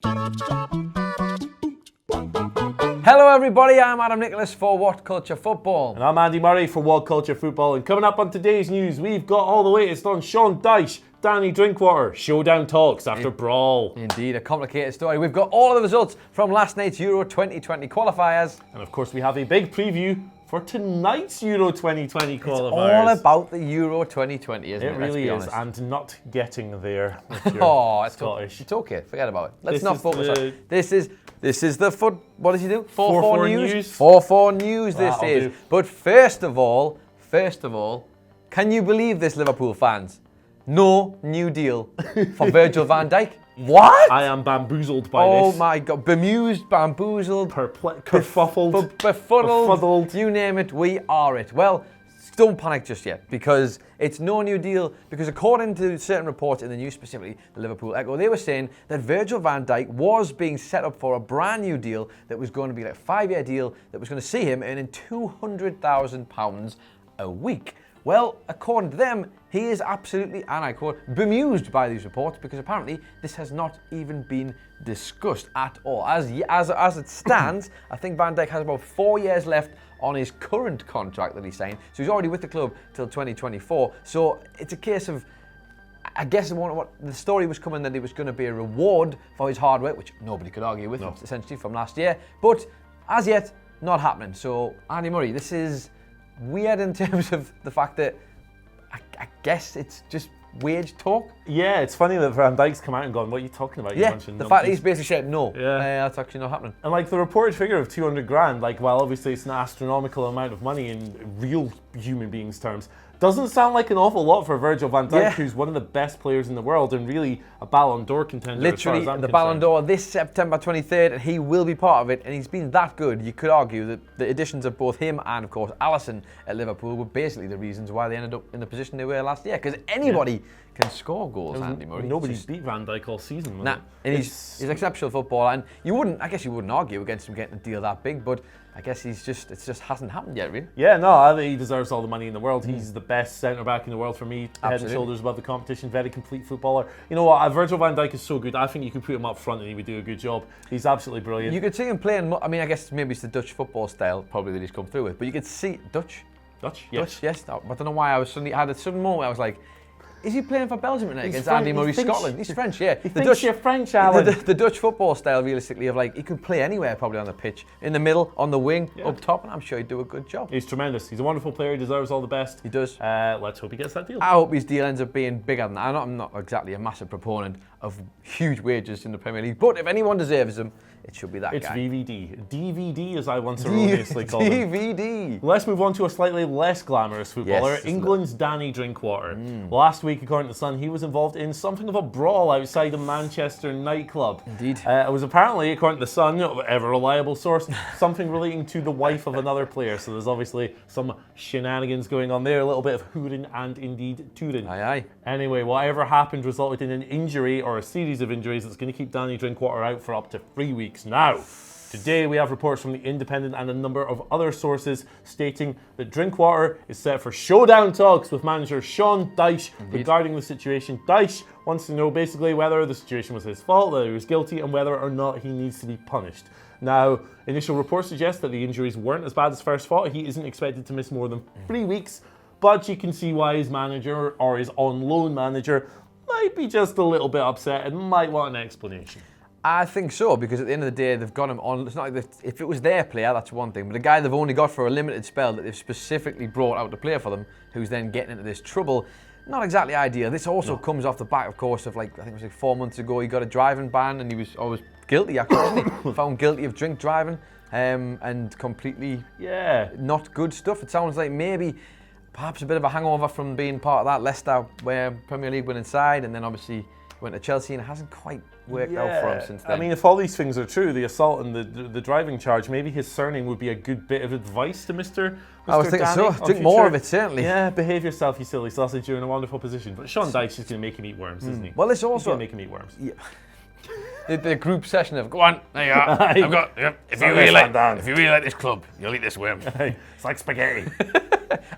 Hello everybody, I'm Adam Nicholas for What Culture Football. And I'm Andy Murray for What Culture Football. And coming up on today's news, we've got all the latest on Sean Dyche, Danny Drinkwater, showdown talks after brawl. Indeed, a complicated story. We've got all of the results from last night's Euro 2020 qualifiers. And of course we have a big preview for tonight's Euro 2020 qualifiers. It's all about the Euro 2020, isn't it? It really is, and not getting there if you're Scottish. It's okay, forget about it. Let's not focus on it. This is the what does he do? 4-4 news. 4-4 news this is. But first of all, can you believe this, Liverpool fans? No new deal for Virgil van Dijk. What? I am bamboozled by Oh this. my God, bemused, bamboozled, befuddled, you name it, we are it. Well, don't panic just yet, because it's no new deal, because according to certain reports in the news, specifically the Liverpool Echo, they were saying that Virgil van Dijk was being set up for a brand new deal that was going to be like a 5-year deal that was going to see him earning £200,000 a week. Well, according to them, he is absolutely, and I quote, bemused by these reports, because apparently this has not even been discussed at all. As it stands, I think Van Dijk has about 4 years left on his current contract that he's signed. So he's already with the club till 2024. So it's a case of, I guess what the story was coming that it was going to be a reward for his hard work, which nobody could argue with, essentially, from last year. But as yet, not happening. So, Andy Murray, this is weird in terms of the fact that I guess it's just wage talk. Yeah, it's funny that Van Dijk's come out and gone, what are you talking about? Yeah, the fact that he's basically said no, that's actually not happening. And like the reported figure of 200 grand, like while obviously it's an astronomical amount of money in real human beings terms, doesn't sound like an awful lot for Virgil van Dijk, who's one of the best players in the world and really a Ballon d'Or contender. Literally, as far as I'm the concerned. Ballon d'Or this September 23rd, and he will be part of it, and he's been that good. You could argue that the additions of both him and, of course, Alisson at Liverpool were basically the reasons why they ended up in the position they were last year, because anybody can score goals, Andy Murray. Nobody's beat Van Dijk all season. Nah, and he's an exceptional footballer, and I guess you wouldn't argue against him getting a deal that big, but I guess it just hasn't happened yet, really. Yeah, no, I think he deserves all the money in the world. He's the best centre-back in the world for me, head and shoulders above the competition, very complete footballer. You know what, Virgil van Dijk is so good, I think you could put him up front and he would do a good job. He's absolutely brilliant. You could see him playing, I mean, I guess maybe it's the Dutch football style probably that he's come through with, but you could see, Dutch? Yes. I don't know why I had a sudden moment where I was like, is he playing for Belgium tonight against Andy Murray, Scotland? He's French, yeah. He thinks you're French, Alan. The Dutch football style, realistically, of like, he could play anywhere probably on the pitch. In the middle, on the wing, up top, and I'm sure he'd do a good job. He's tremendous. He's a wonderful player. He deserves all the best. He does. Let's hope he gets that deal. I hope his deal ends up being bigger than that. I'm not exactly a massive proponent of huge wages in the Premier League, but if anyone deserves them, it should be that it's guy. VVD. DVD, as I once erroneously called him. DVD. Let's move on to a slightly less glamorous footballer, England's Danny Drinkwater. Last week, according to The Sun, he was involved in something of a brawl outside a Manchester nightclub. Indeed. It was apparently, according to The Sun, ever reliable source, something relating to the wife of another player. So there's obviously some shenanigans going on there, a little bit of hooting and indeed tooting. Aye, aye. Anyway, whatever happened resulted in an injury or a series of injuries that's going to keep Danny Drinkwater out for up to 3 weeks now. Today we have reports from The Independent and a number of other sources stating that Drinkwater is set for showdown talks with manager Sean Dyche regarding the situation. Dyche wants to know basically whether the situation was his fault, whether he was guilty, and whether or not he needs to be punished. Now, initial reports suggest that the injuries weren't as bad as first thought. He isn't expected to miss more than 3 weeks, but you can see why his manager or his on-loan manager might be just a little bit upset and might want an explanation. I think so, because at the end of the day, they've got him on. It's not like if it was their player, that's one thing. But a guy they've only got for a limited spell that they've specifically brought out to play for them, who's then getting into this trouble, not exactly ideal. This also comes off the back, of course, of I think it was 4 months ago, he got a driving ban and he was always guilty, actually, wasn't he? Found guilty of drink driving and completely not good stuff. It sounds like maybe perhaps a bit of a hangover from being part of that Leicester where Premier League went inside, and then obviously went to Chelsea and it hasn't quite worked out for him since then. I mean, if all these things are true, the assault and the driving charge, maybe his surname would be a good bit of advice to Mr. I was thinking Danny so. Drink more of it, certainly. Yeah, behave yourself, you silly sausage. You're in a wonderful position. But Sean Dyche is going to make him eat worms, isn't he? Well, it's also He's going to make him eat worms. Yeah. The group session of, go on, there you are. I've got, if you really like this club, you'll eat this worm. It's like spaghetti.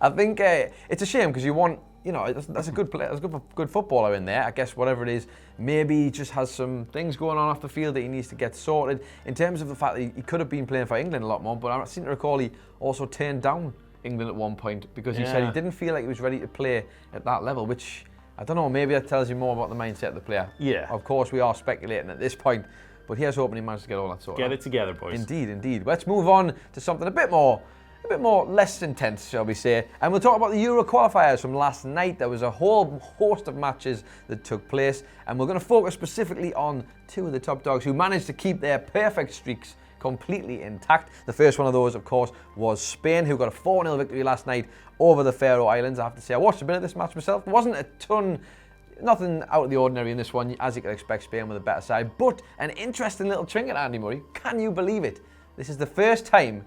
I think it's a shame because you want you know, that's a good player, that's a good footballer in there. I guess whatever it is, maybe he just has some things going on off the field that he needs to get sorted. In terms of the fact that he could have been playing for England a lot more, but I seem to recall he also turned down England at one point because he said he didn't feel like he was ready to play at that level, which, I don't know, maybe that tells you more about the mindset of the player. Yeah. Of course, we are speculating at this point, but here's hoping he managed to get all that sorted. Get it together, boys. Indeed, indeed. Let's move on to something a bit more less intense, shall we say. And we'll talk about the Euro qualifiers from last night. There was a whole host of matches that took place, and we're going to focus specifically on two of the top dogs who managed to keep their perfect streaks completely intact. The first one of those, of course, was Spain, who got a 4-0 victory last night over the Faroe Islands. I have to say, I watched a bit of this match myself. There wasn't a ton, nothing out of the ordinary in this one, as you could expect, Spain with a better side, but an interesting little trinket, Andy Murray. Can you believe it? This is the first time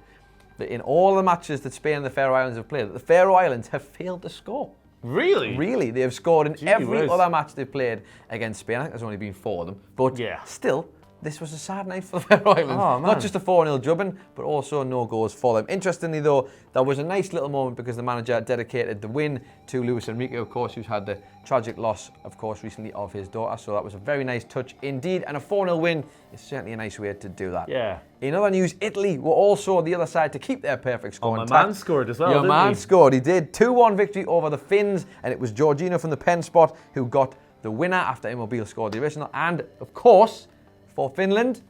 that in all the matches that Spain and the Faroe Islands have played, that the Faroe Islands have failed to score. Really? Really, they have scored in every other match they've played against Spain. I think there's only been 4 of them, but still, this was a sad night for the Faroe Islands. Oh, not just a 4-0 drubbing, but also no goals for them. Interestingly though, there was a nice little moment because the manager dedicated the win to Luis Enrique, of course, who's had the tragic loss, of course, recently of his daughter. So that was a very nice touch indeed. And a 4-0 win is certainly a nice way to do that. Yeah. In other news, Italy were also the other side to keep their perfect score intact. My man scored as well, Your man scored, he did. 2-1 victory over the Finns, and it was Jorginho from the pen spot who got the winner after Immobile scored the original. And, of course, for Finland,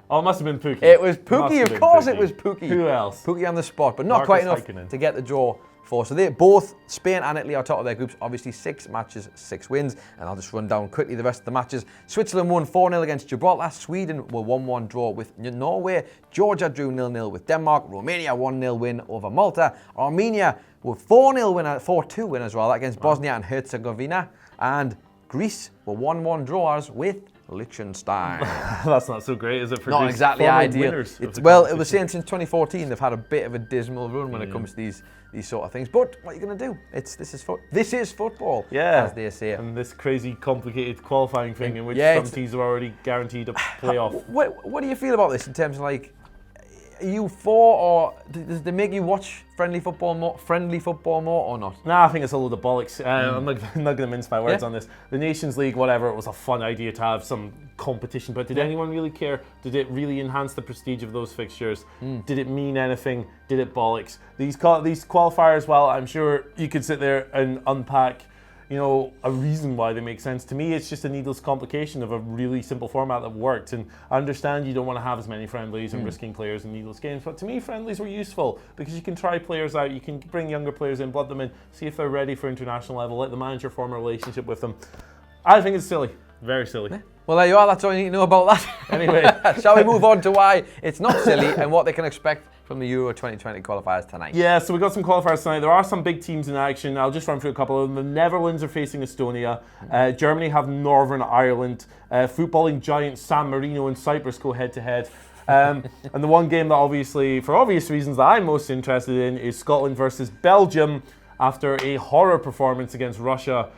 oh, it must have been Pukki. it was Pukki, of course it was Pukki. Who else? Pukki on the spot, but not Marcus quite enough Heikkinen to get the draw for. So they both, Spain and Italy, are top of their groups. Obviously 6 matches, 6 wins. And I'll just run down quickly the rest of the matches. Switzerland won 4-0 against Gibraltar. Sweden were 1-1 draw with Norway. Georgia drew 0-0 with Denmark. Romania 1-0 win over Malta. Armenia were 4-2 winners rather against Bosnia and Herzegovina. And Greece were 1-1 drawers with Liechtenstein. That's not so great, is it? For not Greece? exactly ideal. Well, it was saying since 2014 they've had a bit of a dismal run when it comes to these sort of things. But what are you going to do? This is football, as they say. And this crazy, complicated qualifying thing in which some teams are already guaranteed a playoff. What do you feel about this in terms of like? Are you for, or does they make you watch friendly football more or not? Nah, I think it's a load of bollocks. I'm not going to mince my words on this. The Nations League, whatever, it was a fun idea to have some competition, but did anyone really care? Did it really enhance the prestige of those fixtures? Did it mean anything? Did it bollocks? These qualifiers, well, I'm sure you could sit there and unpack, you know, a reason why they make sense. To me, it's just a needless complication of a really simple format that worked. And I understand you don't want to have as many friendlies and risking players in needless games, but to me, friendlies were useful because you can try players out, you can bring younger players in, blood them in, see if they're ready for international level, let the manager form a relationship with them. I think it's silly. Very silly. Well, there you are. That's all you need to know about that. Anyway, shall we move on to why it's not silly and what they can expect from the Euro 2020 qualifiers tonight? Yeah, so we've got some qualifiers tonight. There are some big teams in action. I'll just run through a couple of them. The Netherlands are facing Estonia. Germany have Northern Ireland. Footballing giants San Marino and Cyprus go head-to-head. And the one game that obviously, for obvious reasons, that I'm most interested in is Scotland versus Belgium after a horror performance against Russia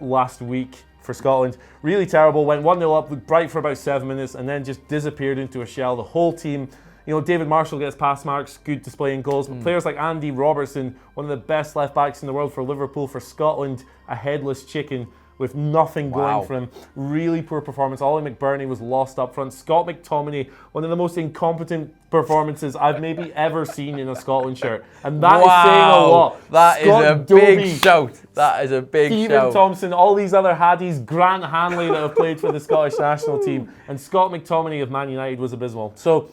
last week. For Scotland, really terrible. Went 1-0 up, looked bright for about 7 minutes, and then just disappeared into a shell. The whole team, you know, David Marshall gets pass marks, good display in goals, but players like Andy Robertson, one of the best left backs in the world for Liverpool, for Scotland, a headless chicken with nothing going for him. Really poor performance. Ollie McBurney was lost up front. Scott McTominay, one of the most incompetent performances I've maybe ever seen in a Scotland shirt. And that is saying a lot. That is a big shout. That is a big shout. Stephen Thompson, all these other haddies, Grant Hanley that have played for the Scottish national team, and Scott McTominay of Man United was abysmal. So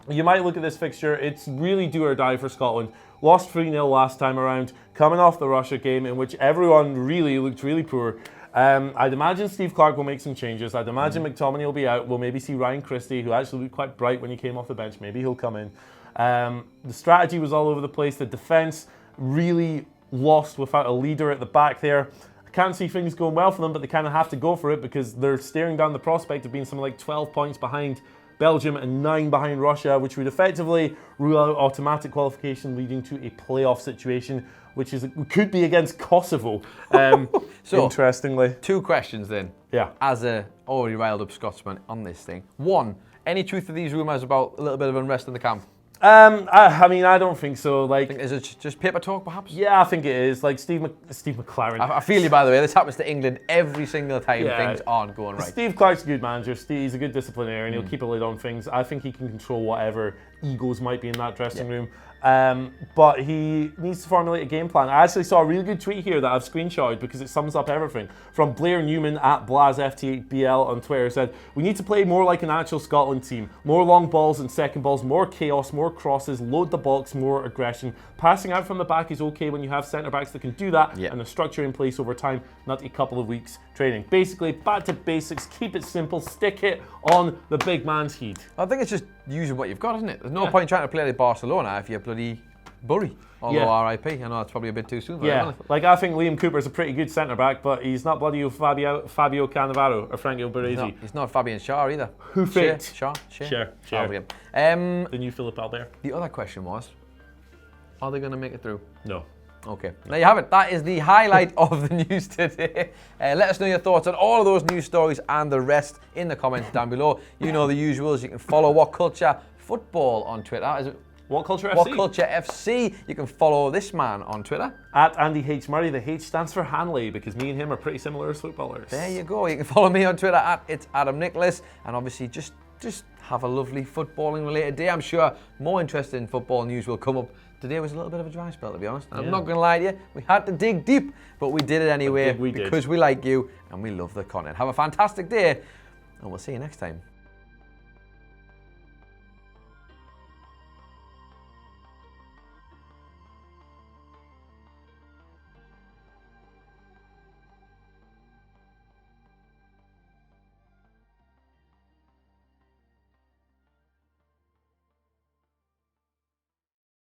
you might look at this fixture, it's really do or die for Scotland. Lost 3-0 last time around, coming off the Russia game in which everyone really looked really poor. I'd imagine Steve Clarke will make some changes. I'd imagine McTominay will be out. We'll maybe see Ryan Christie, who actually looked quite bright when he came off the bench. Maybe he'll come in. The strategy was all over the place. The defence really lost without a leader at the back there. I can't see things going well for them, but they kind of have to go for it because they're staring down the prospect of being something like 12 points behind Belgium and 9 behind Russia, which would effectively rule out automatic qualification, leading to a playoff situation, which could be against Kosovo. So, interestingly. 2 questions then. Yeah. As a already riled up Scotsman on this thing. 1, any truth to these rumours about a little bit of unrest in the camp? I mean, I don't think so. Like, Is it just paper talk, perhaps? yeah, I think it is. Like Steve McLaren. I feel you, by the way. This happens to England every single time Yeah. things aren't going right. Steve Clarke's a good manager. He's a good disciplinarian. He'll keep a lid on things. I think he can control whatever egos might be in that dressing room. But he needs to formulate a game plan. I actually saw a really good tweet here that I've screenshotted because it sums up everything. From Blair Newman at BlazFT8BL on Twitter said, "We need to play more like an actual Scotland team. More long balls and second balls, more chaos, more crosses, load the box, more aggression. Passing out from the back is okay when you have centre-backs that can do that and a structure in place over time, not a couple of weeks training." Basically, back to basics, keep it simple, stick it on the big man's head. I think it's just using what you've got, isn't it? There's no point trying to play like Barcelona if you're bloody Bury. Although RIP, I know it's probably a bit too soon for him, isn't it? Like I think Liam Cooper's a pretty good centre-back, but he's not bloody Fabio Cannavaro or Franco Baresi. He's not Fabian Shaw either. Who faked? Share. The new Philip Albert. The other question was, are they going to make it through? No. Okay, there you have it. That is the highlight of the news today. Let us know your thoughts on all of those news stories and the rest in the comments down below. You know the usuals. You can follow What Culture Football on Twitter. Is it What Culture FC? What Culture FC. You can follow this man on Twitter. At Andy H. Murray. The H stands for Hanley because me and him are pretty similar as footballers. There you go. You can follow me on Twitter at It's Adam Nicholas. And obviously just have a lovely footballing related day. I'm sure more interesting football news will come up. Today was a little bit of a dry spell, to be honest. I'm not going to lie to you. We had to dig deep, but we did it anyway because we like you and we love the content. Have a fantastic day, and we'll see you next time.